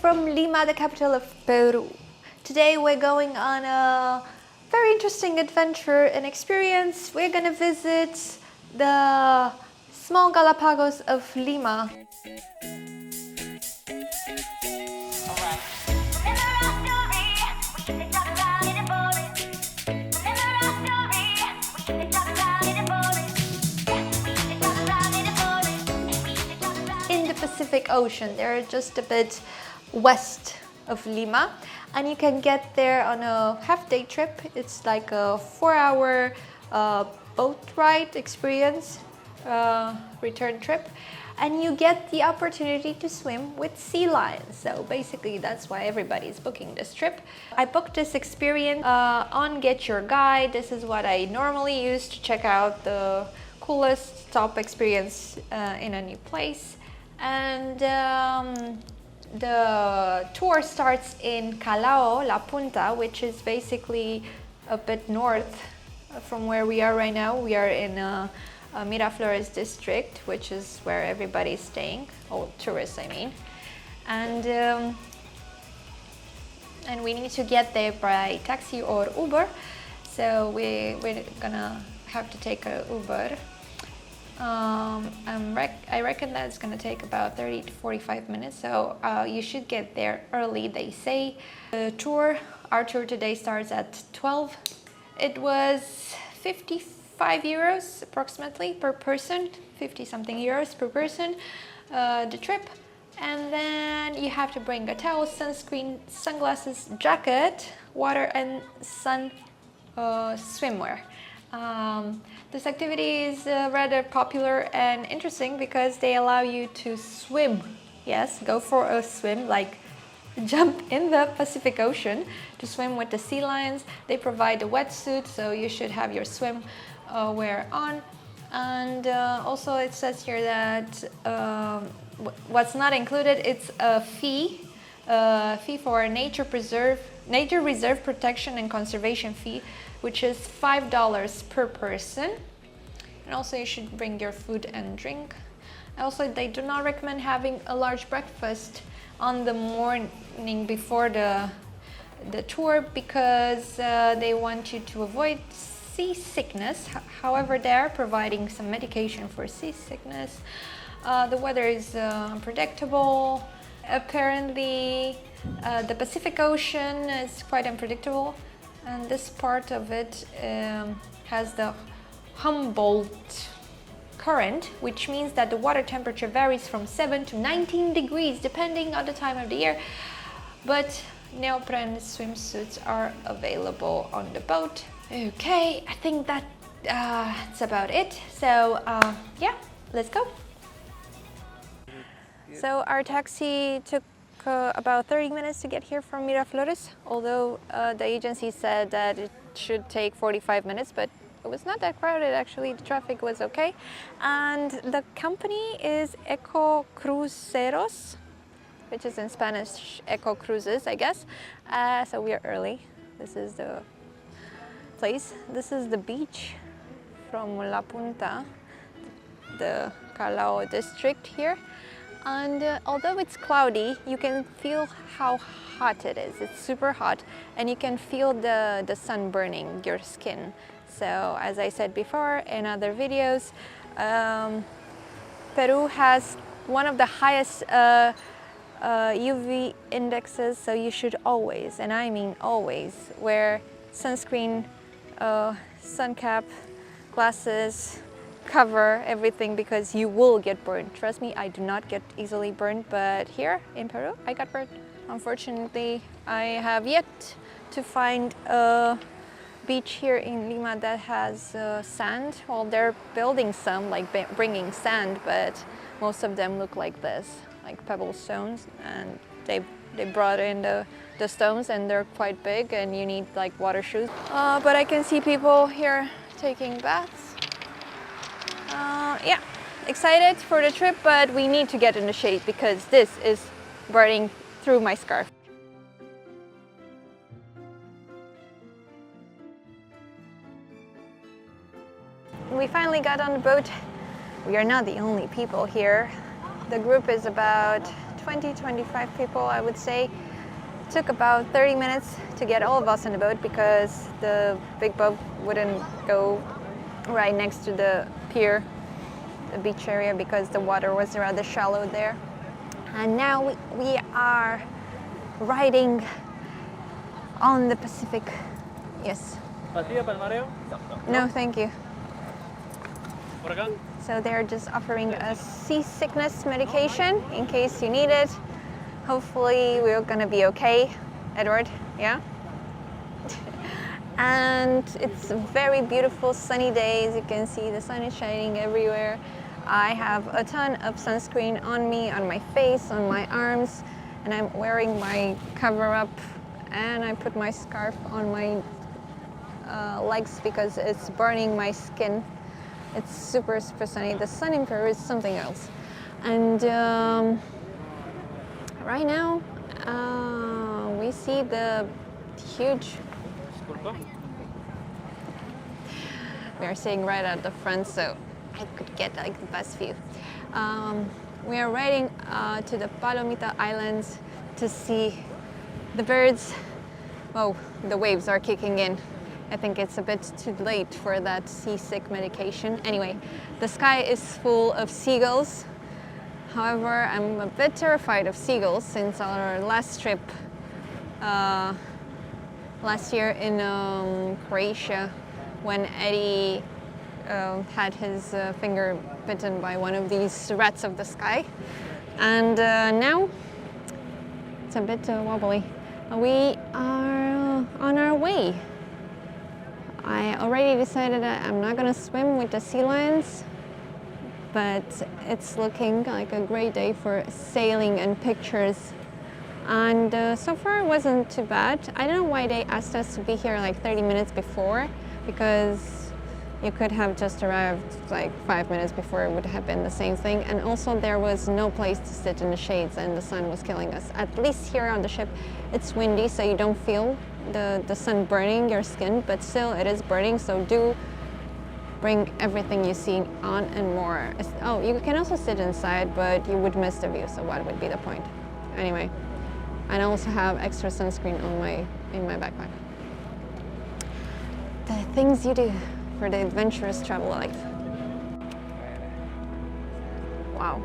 from Lima, the capital of Peru. Today we're going on a very interesting adventure and experience. We're gonna visit the small Galapagos of Lima. Pacific Ocean. They're just a bit west of Lima, and you can get there on a half-day trip. It's like a 4-hour boat ride experience, return trip, and you get the opportunity to swim with sea lions. So basically that's why everybody's booking this trip. I booked this experience on Get Your Guide. This is what I normally use to check out the coolest top experience in a new place. And the tour starts in Callao, La Punta, which is basically a bit north from where we are right now. We are in Miraflores district, which is where everybody's staying, all tourists I mean. And we need to get there by taxi or Uber, so we're gonna have to take a Uber. I reckon that it's going to take about 30 to 45 minutes, so you should get there early, they say. Our tour today starts at 12. It was 55 euros approximately per person, 50 something euros per person, the trip. And then you have to bring a towel, sunscreen, sunglasses, jacket, water and sun swimwear. This activity is rather popular and interesting because they allow you to swim. Yes, go for a swim, like jump in the Pacific Ocean to swim with the sea lions. They provide a wetsuit, so you should have your swim wear on. And also it says here that what's not included, it's a fee for nature reserve protection and conservation fee, which is $5 per person. And also you should bring your food and drink. Also, they do not recommend having a large breakfast on the morning before the tour because they want you to avoid seasickness. However, they are providing some medication for seasickness. The weather is unpredictable. Apparently, the Pacific Ocean is quite unpredictable. And this part of it has the Humboldt current, which means that the water temperature varies from 7 to 19 degrees depending on the time of the year. But neoprene swimsuits are available on the boat. Okay, I think that's about it. So yeah, let's go. So our taxi took about 30 minutes to get here from Miraflores, although the agency said that it should take 45 minutes, but it was not that crowded actually. The traffic was okay. And the company is Eco Cruceros, which is in Spanish Eco Cruises, I guess. So we are early. This is the place. This is the beach from La Punta, the Callao district here. And although it's cloudy, you can feel how hot it is. It's super hot, and you can feel the sun burning your skin. So as I said before in other videos, Peru has one of the highest UV indexes, so you should always, and I mean always, wear sunscreen, sun cap, glasses, cover everything, because you will get burned. Trust me, I do not get easily burned, but here in Peru I got burned. Unfortunately, I have yet to find a beach here in Lima that has sand. Well, they're building some, like bringing sand, but most of them look like this, like pebble stones, and they brought in the stones, and they're quite big, and you need like water shoes. But I can see people here taking baths. Yeah, excited for the trip, but we need to get in the shade because this is burning through my scarf. We finally got on the boat. We are not the only people here. The group is about 20-25 people, I would say. Took about 30 minutes to get all of us on the boat because the big boat wouldn't go right next to the pier, the beach area, because the water was rather shallow there. And now we are riding on the Pacific. Yes. ¿Pastilla para el mareo? No, thank you. ¿Por acá? So they're just offering us seasickness medication in case you need it. Hopefully we're gonna be okay, Edward, yeah? And it's a very beautiful sunny day. As you can see, the sun is shining everywhere. I have a ton of sunscreen on me, on my face, on my arms, and I'm wearing my cover-up, and I put my scarf on my legs because it's burning my skin. It's super, super sunny. The sun in Peru is something else. And right now, we see the huge... We are sitting right at the front, so I could get like the best view. We are riding to the Palomino Islands to see the birds. Oh, the waves are kicking in. I think it's a bit too late for that seasick medication. Anyway, the sky is full of seagulls. However, I'm a bit terrified of seagulls since our last trip last year in Croatia, when Eddie had his finger bitten by one of these rats of the sky. And now it's a bit wobbly. We are on our way. I already decided that I'm not gonna swim with the sea lions, but it's looking like a great day for sailing and pictures. And so far it wasn't too bad. I don't know why they asked us to be here like 30 minutes before, because you could have just arrived like 5 minutes before, it would have been the same thing. And also there was no place to sit in the shades and the sun was killing us. At least here on the ship, it's windy, so you don't feel the sun burning your skin, but still it is burning, so do bring everything you see on and more. Oh, you can also sit inside, but you would miss the view, so what would be the point? Anyway, I also have extra sunscreen on in my backpack. The things you do for the adventurous travel life. Wow.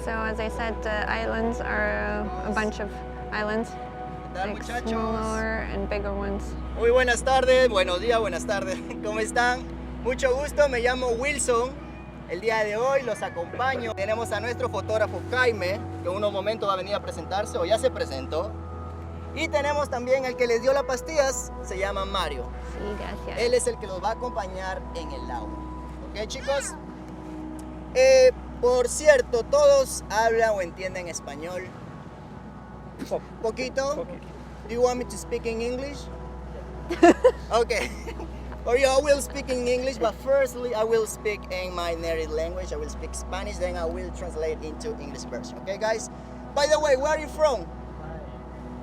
So as I said, the islands are a bunch of islands. Like smaller and bigger ones. Muy buenas tardes, buenos días, buenas tardes. ¿Cómo están? Mucho gusto, me llamo Wilson. El día de hoy los acompaño. Tenemos a nuestro fotógrafo Jaime, que en unos momentos va a venir a presentarse, o ya se presentó. Y tenemos también el que les dio las pastillas, se llama Mario. Sí, gracias. Él es el que los va a acompañar en el agua. ¿Ok, chicos? Por cierto, ¿todos hablan o entienden español? Poquito? Do you want me to speak in English? Okay. Or I will speak in English, but firstly I will speak in my native language. I will speak Spanish, then I will translate into English version. Okay, guys? By the way, where are you from?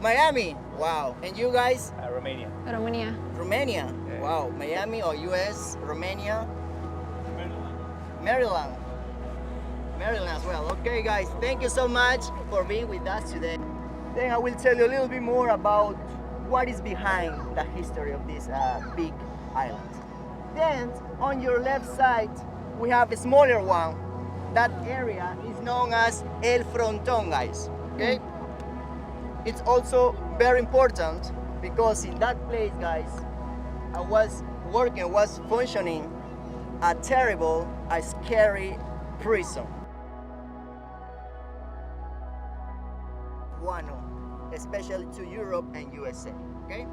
Miami. Wow. And you guys? Romania. Romania. Romania. Yeah. Wow. Miami or US, Romania? Maryland. Maryland as well. Okay, guys. Thank you so much for being with us today. Then I will tell you a little bit more about what is behind the history of this big island. Then on your left side, we have a smaller one. That area is known as El Fronton, guys. Okay? It's also very important because in that place, guys, I was functioning a terrible, a scary prison. Especially to Europe and USA, okay?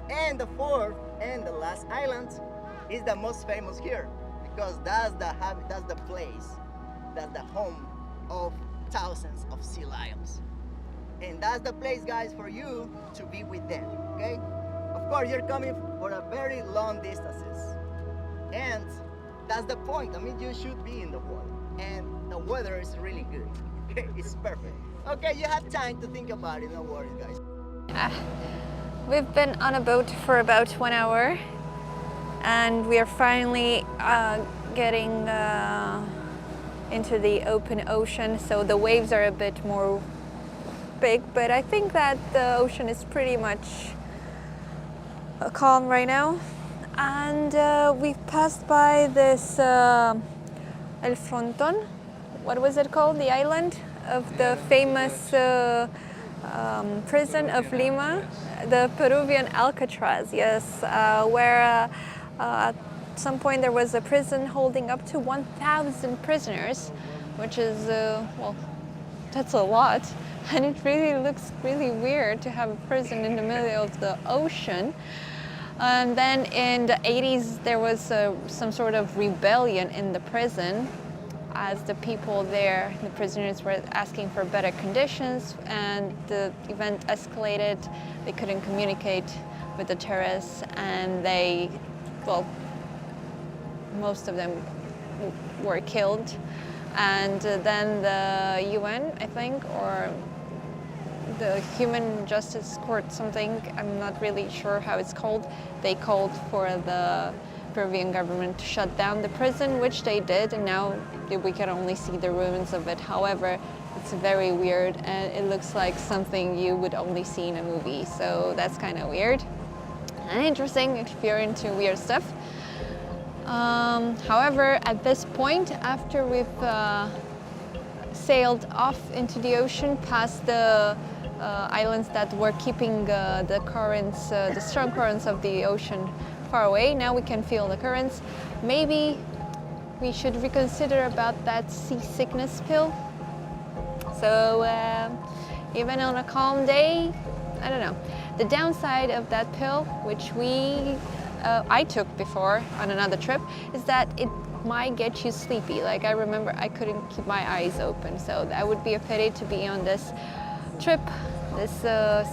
And the fourth and the last island is the most famous here because that's the place, that's the home of thousands of sea lions. And that's the place, guys, for you to be with them, okay? Of course, you're coming for a very long distances. And that's the point. I mean, you should be in the water. And the weather is really good. Okay, it's perfect. Okay, you have time to think about it, no worries, guys. We've been on a boat for about 1 hour and we are finally getting into the open ocean, so the waves are a bit more big, but I think that the ocean is pretty much calm right now. And we've passed by this El Fronton. What was it called? The island of the famous prison of Lima, the Peruvian Alcatraz, yes, where at some point there was a prison holding up to 1,000 prisoners, which is, well, that's a lot. And it really looks really weird to have a prison in the middle of the ocean. And then in the 80s, there was some sort of rebellion in the prison, as the people there, the prisoners, were asking for better conditions, and the event escalated. They couldn't communicate with the terrorists, and they, well, most of them were killed. And then the UN, I think, or the Human Justice Court, something, I'm not really sure how it's called, they called for the Peruvian government to shut down the prison, which they did, and now we can only see the ruins of it. However, it's very weird, and it looks like something you would only see in a movie, so that's kind of weird and interesting if you're into weird stuff. However, at this point, after we've sailed off into the ocean past the islands that were keeping the currents, the strong currents of the ocean far away, now we can feel the currents. Maybe we should reconsider about that seasickness pill. So even on a calm day, I don't know. The downside of that pill, which I took before on another trip, is that it might get you sleepy. Like, I remember I couldn't keep my eyes open, so that would be a pity to be on this trip, this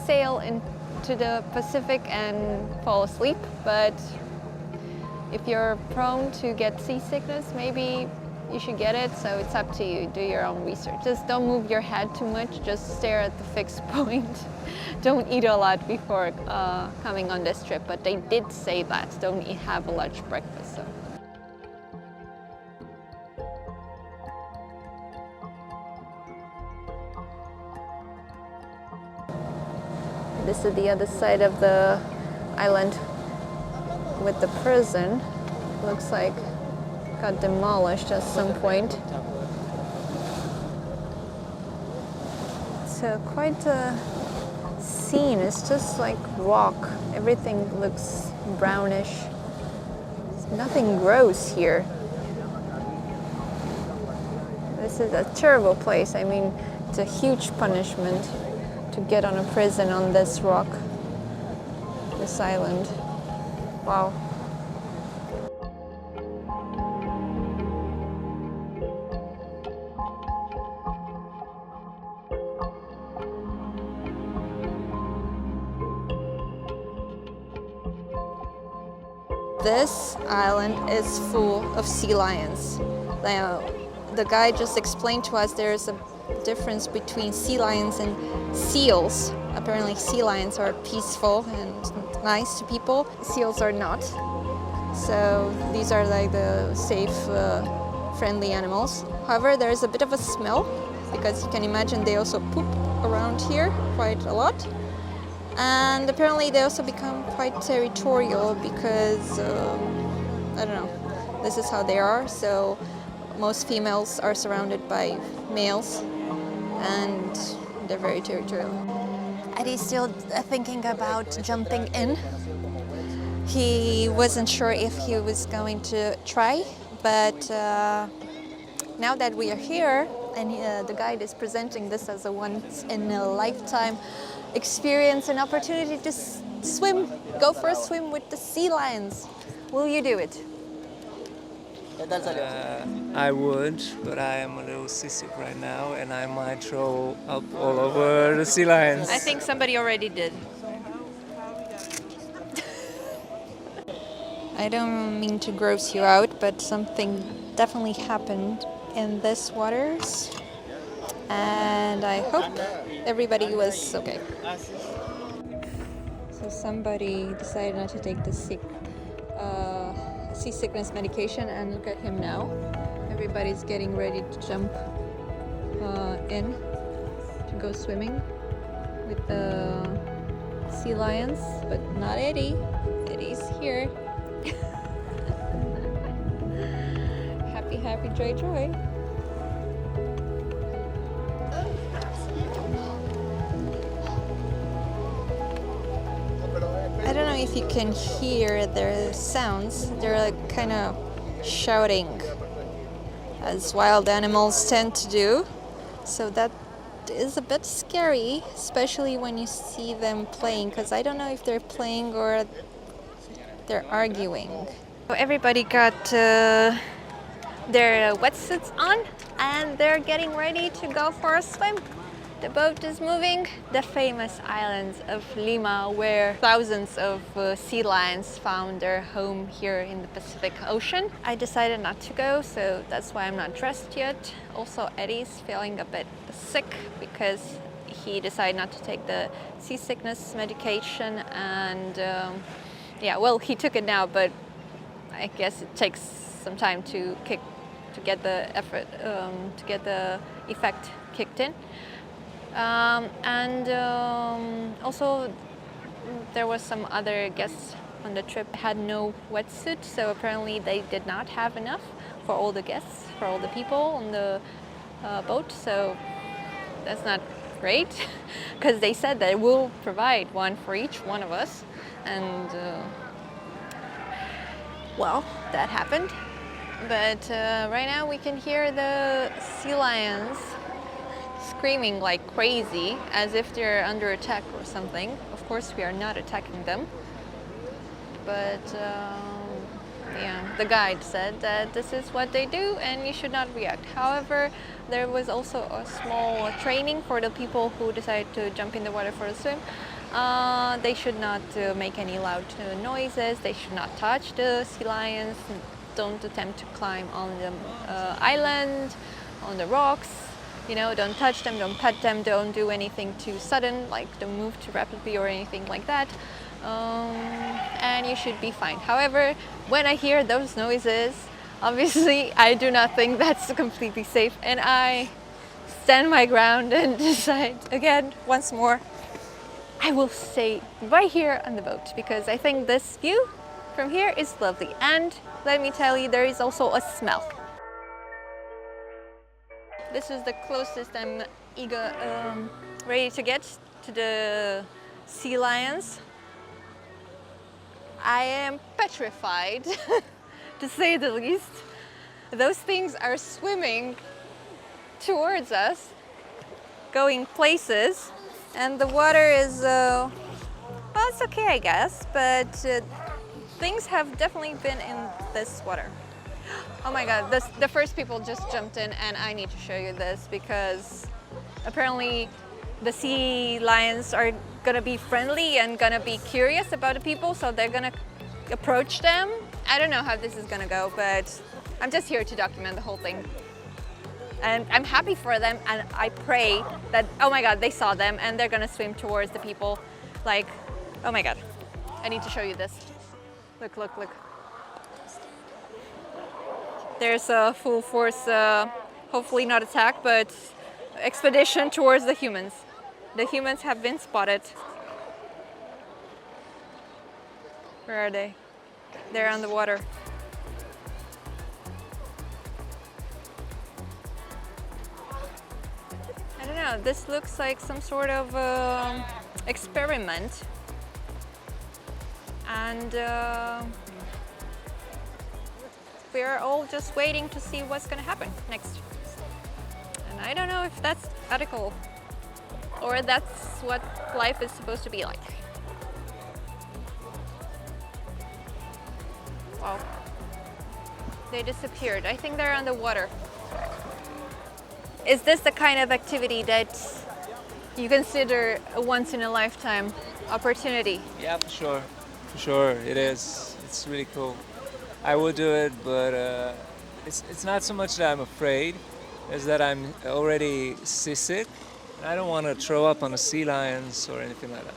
sail into the Pacific and fall asleep. But if you're prone to get seasickness, maybe you should get it, so it's up to you. Do your own research. Just don't move your head too much, just stare at the fixed point. Don't eat a lot before coming on this trip, but they did say that, don't have a large breakfast. So. This is the other side of the island with the prison. Looks like got demolished at some point. It's quite a scene. It's just like rock. Everything looks brownish. Nothing grows here. This is a terrible place. I mean, it's a huge punishment to get on a prison on this rock, this island. Wow. This island is full of sea lions. The guy just explained to us there's a difference between sea lions and seals. Apparently sea lions are peaceful and nice to people. Seals are not. So these are like the safe, friendly animals. However, there's a bit of a smell because you can imagine they also poop around here quite a lot. And apparently they also become quite territorial because, I don't know, this is how they are. So most females are surrounded by males and they're very territorial. Eddie's still thinking about jumping in. He wasn't sure if he was going to try, but now that we are here and the guide is presenting this as a once-in-a-lifetime experience, an opportunity to swim, go for a swim with the sea lions. Will you do it? I would, but I am a little seasick right now and I might throw up all over the sea lions. I think somebody already did. I don't mean to gross you out, but something definitely happened in this waters, and I hope everybody was okay. So somebody decided not to take the seasickness medication, and look at him now. Everybody's getting ready to jump in to go swimming with the sea lions, but not Eddie. Eddie's here. Happy, happy, joy, joy. I don't know if you can hear their sounds. They're like kind of shouting, as wild animals tend to do. So that is a bit scary, especially when you see them playing, because I don't know if they're playing or they're arguing. So everybody got their wetsuits on and they're getting ready to go for a swim. The boat is moving. The famous islands of Lima, where thousands of sea lions found their home here in the Pacific Ocean. I decided not to go, so that's why I'm not dressed yet. Also, Eddie's feeling a bit sick because he decided not to take the seasickness medication, and yeah, well, he took it now, but I guess it takes some time to get the effect kicked in. Also, there was some other guests on the trip had no wetsuit, so apparently they did not have enough for all the guests, for all the people on the boat. So that's not great, because they said that we'll provide one for each one of us, and well, that happened. But right now we can hear the sea lions screaming like crazy, as if they're under attack or something. Of course, we are not attacking them, but yeah, the guide said that this is what they do and you should not react. However, there was also a small training for the people who decide to jump in the water for a swim. They should not make any loud noises, they should not touch the sea lions, don't attempt to climb on the island, on the rocks. You know, don't touch them, don't pet them, don't do anything too sudden, like don't move too rapidly or anything like that. And you should be fine. However, when I hear those noises, obviously I do not think that's completely safe, and I stand my ground and decide again, once more, I will stay right here on the boat, because I think this view from here is lovely. And let me tell you, there is also a smell. This is the closest I'm ready to get to the sea lions. I am petrified, to say the least. Those things are swimming towards us, going places, and the water is, well, it's okay, I guess, but things have definitely been in this water. Oh my god, the first people just jumped in, and I need to show you this, because apparently the sea lions are gonna be friendly and gonna be curious about the people, so they're gonna approach them. I don't know how this is gonna go, but I'm just here to document the whole thing. And I'm happy for them, and I pray that, oh my god, they saw them and they're gonna swim towards the people. Like, oh my god, I need to show you this. Look, look, look. There's a full force, hopefully not attack, but expedition towards the humans. The humans have been spotted. Where are they? They're on the water. I don't know, this looks like some sort of experiment. And we're all just waiting to see what's gonna happen next. And I don't know if that's ethical or that's what life is supposed to be like. Wow. They disappeared. I think they're underwater. Is this the kind of activity that you consider a once-in-a-lifetime opportunity? Yeah, for sure. For sure, it is. It's really cool. I would do it, but it's not so much that I'm afraid, as that I'm already seasick. I don't want to throw up on the sea lions or anything like that.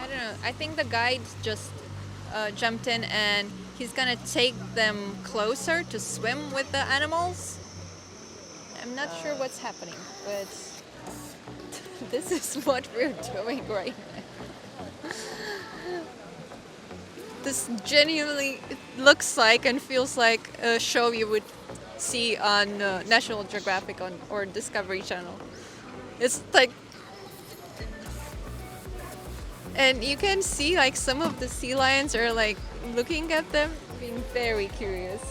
I don't know. I think the guide just jumped in, and he's gonna take them closer to swim with the animals. I'm not sure what's happening, but this is what we're doing right now. This genuinely looks like and feels like a show you would see on National Geographic or Discovery Channel. It's like, and you can see like some of the sea lions are like looking at them, being very curious.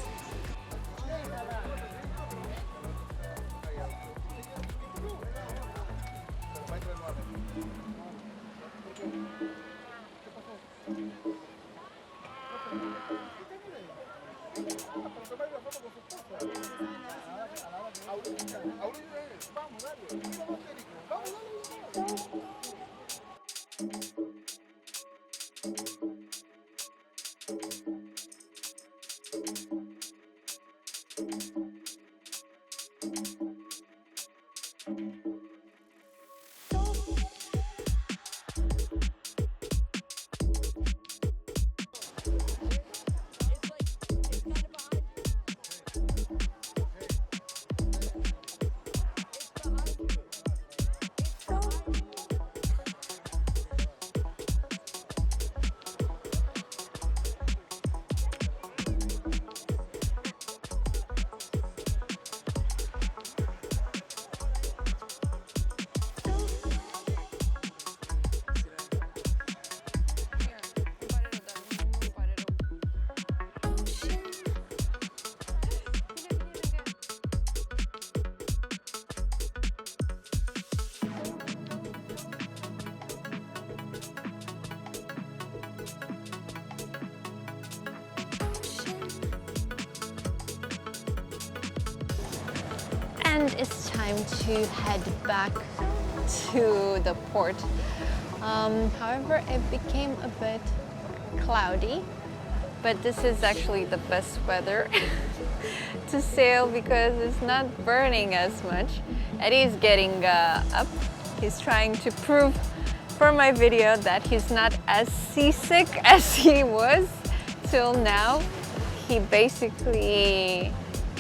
And it's time to head back to the port. However, it became a bit cloudy, but this is actually the best weather to sail because it's not burning as much. Eddie's getting up. He's trying to prove for my video that he's not as seasick as he was till now. He basically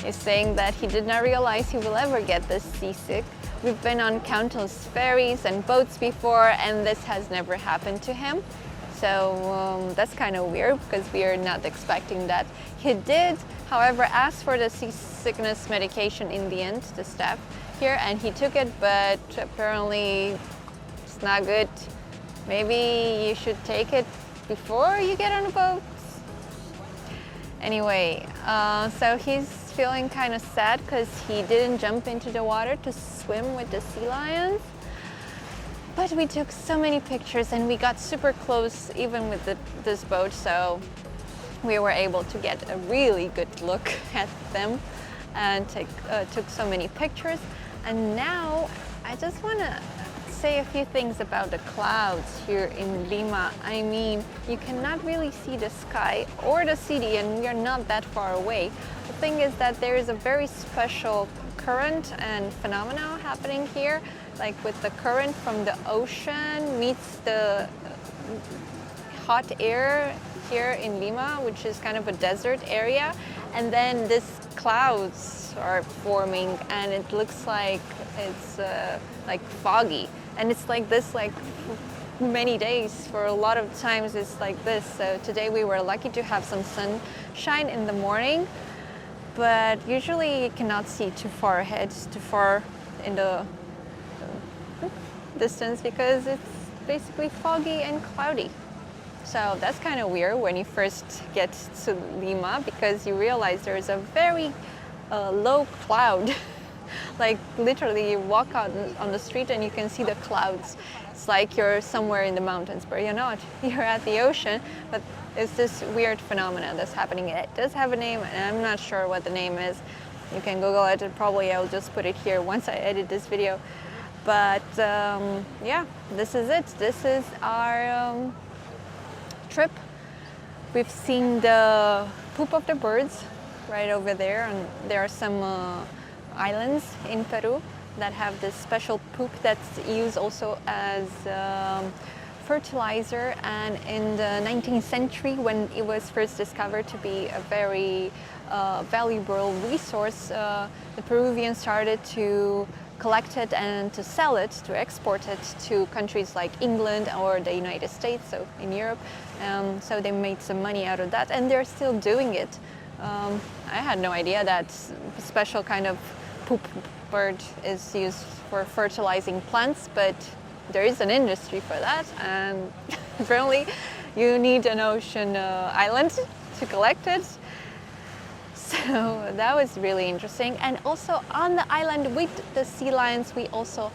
is saying that he did not realize he will ever get this seasick. We've been on countless ferries and boats before, and this has never happened to him. So that's kind of weird because we are not expecting that. He did, however, ask for the seasickness medication in the end, the staff here, and he took it, but apparently it's not good. Maybe you should take it before you get on a boat. Anyway, so he's feeling kind of sad because he didn't jump into the water to swim with the sea lions. But we took so many pictures and we got super close even with this boat, so we were able to get a really good look at them and took so many pictures. And now I just want to say a few things about the clouds here in Lima. I mean, you cannot really see the sky or the city, and we are not that far away. The thing is that there is a very special current and phenomena happening here, like with the current from the ocean meets the hot air here in Lima, which is kind of a desert area, and then these clouds are forming and it looks like it's like foggy, and it's like this like many days. For a lot of times it's like this. So today we were lucky to have some sunshine in the morning, but usually you cannot see too far ahead, too far in the distance because it's basically foggy and cloudy. So that's kind of weird when you first get to Lima, because you realize there is a very low cloud. Like literally you walk out on the street and you can see the clouds. It's like you're somewhere in the mountains, but you're not. You're at the ocean, but it's this weird phenomenon that's happening. It does have a name and I'm not sure what the name is. You can Google it, and probably I'll just put it here once I edit this video. But yeah, this is it. This is our trip. We've seen the poop of the birds right over there, and there are some islands in Peru that have this special poop that's used also as fertilizer, and in the 19th century, when it was first discovered to be a very valuable resource, the Peruvians started to collect it and to sell it, to export it to countries like England or the United States, so in Europe. So they made some money out of that, and they're still doing it. I had no idea that a special kind of poop bird is used for fertilizing plants, but there is an industry for that, and apparently you need an ocean island to collect it. So that was really interesting. And also on the island with the sea lions, we also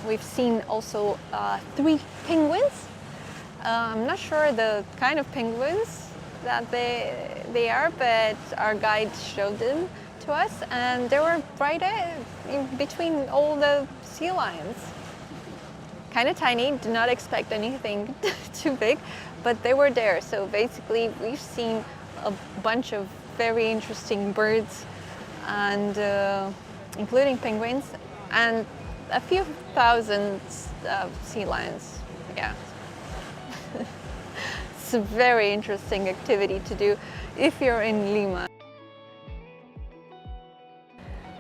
we've seen also 3 penguins. I'm not sure the kind of penguins that they are, but our guide showed them to us, and they were right in between all the sea lions. Kind of tiny, did not expect anything too big, but they were there. So basically we've seen a bunch of very interesting birds, and including penguins, and a few thousand sea lions. Yeah. It's a very interesting activity to do if you're in Lima.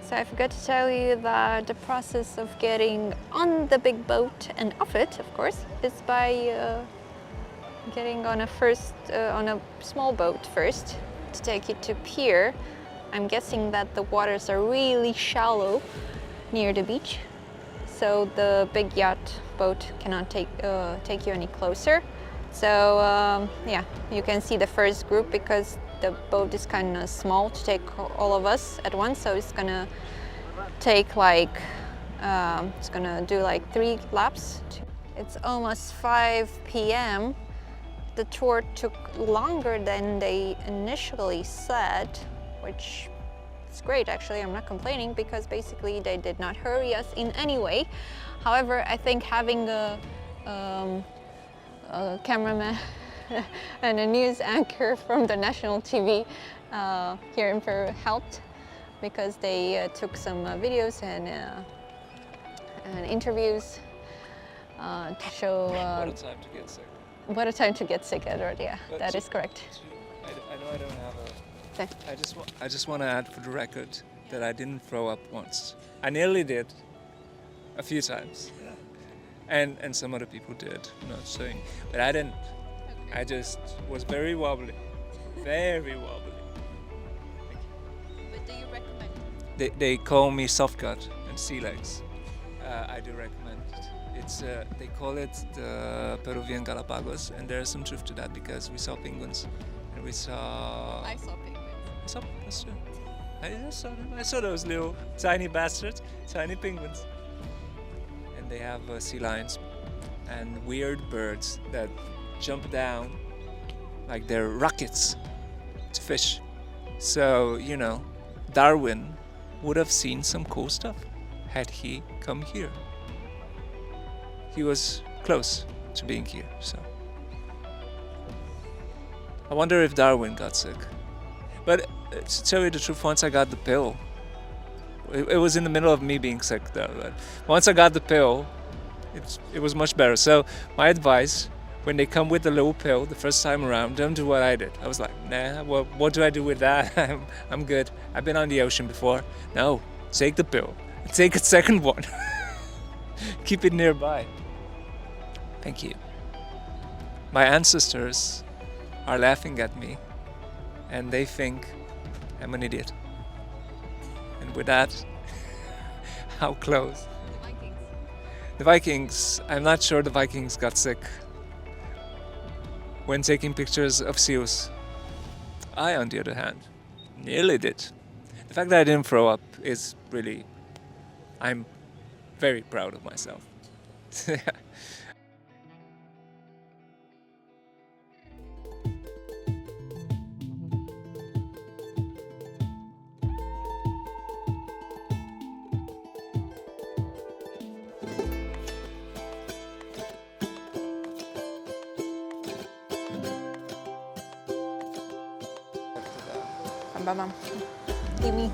So I forgot to tell you that the process of getting on the big boat and off it, of course, is by getting on a small boat first to take you to pier. I'm guessing that the waters are really shallow near the beach, so the big yacht boat cannot take you any closer. So yeah, you can see the first group because the boat is kind of small to take all of us at once, so it's gonna take like it's gonna do like 3 laps. It's almost 5 p.m. The tour took longer than they initially said, which is great actually. I'm not complaining because basically they did not hurry us in any way. However, I think having a cameraman and a news anchor from the national TV here in Peru helped, because they took some videos and interviews to show What a time to get sick. what a time to get sick, Edward. Yeah, But that is correct. I know I don't have a... Okay. I just want to add for the record that I didn't throw up once. I nearly did a few times. And some other people did, I'm not saying. But I didn't. I just was very wobbly. Very wobbly. But do you recommend? They call me soft gut and sea legs. I do recommend it. It's they call it the Peruvian Galapagos, and there's some truth to that because we saw penguins and we saw. I saw penguins. That's true. I saw them. I saw those little tiny bastards, tiny penguins. And they have sea lions and weird birds that jump down like they're rockets to fish. So, you know, Darwin would have seen some cool stuff had he come here. He was close to being here, so. I wonder if Darwin got sick. But to tell you the truth, once I got the pill, it was in the middle of me being sick though, but once I got the pill, it was much better. So my advice, when they come with the little pill the first time around, don't do what I did. I was like, nah, well, what do I do with that? I'm good. I've been on the ocean before. No, take the pill. Take a second one. Keep it nearby. Thank you. My ancestors are laughing at me and they think I'm an idiot. And with that, how close? The Vikings. The Vikings, I'm not sure the Vikings got sick when taking pictures of seals. I, on the other hand, nearly did. The fact that I didn't throw up is really, I'm very proud of myself. Bam. Give me.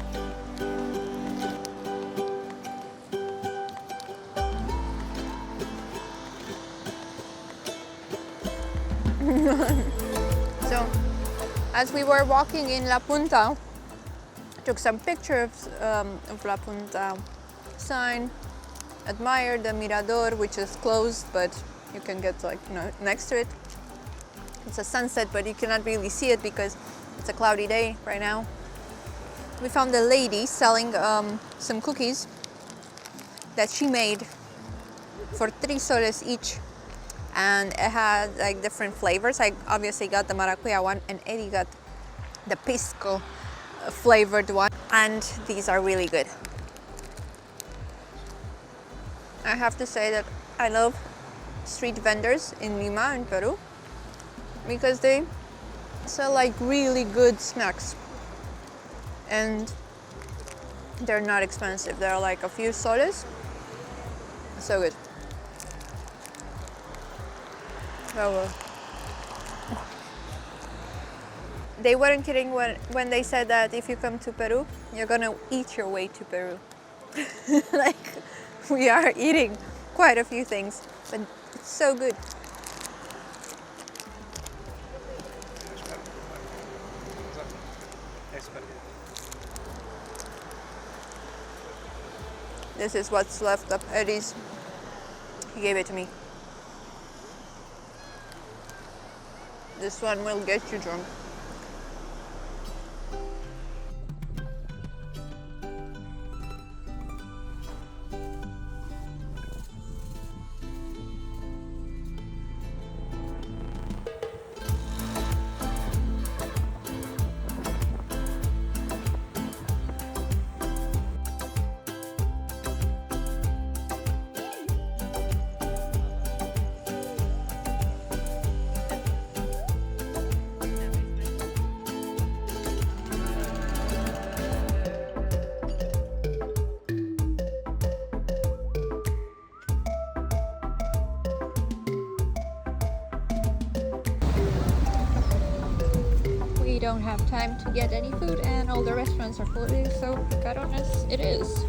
So, as we were walking in La Punta, took some pictures of La Punta sign, admired the Mirador, which is closed, but you can get like, you know, next to it. It's a sunset, but you cannot really see it because it's a cloudy day right now. We found a lady selling some cookies that she made for 3 soles each, and it had like different flavors. I obviously got the maracuya one, and Eddie got the pisco flavored one, and these are really good. I have to say that I love street vendors in Lima, in Peru, because they sell like really good snacks, and they're not expensive. They're like a few soles. So good. Oh, they weren't kidding when they said that if you come to Peru, you're gonna eat your way to Peru. Like, we are eating quite a few things, but it's so good. This is what's left of Eddie's. He gave it to me. This one will get you drunk. We don't have time to get any food, and all the restaurants are full, so carones it is.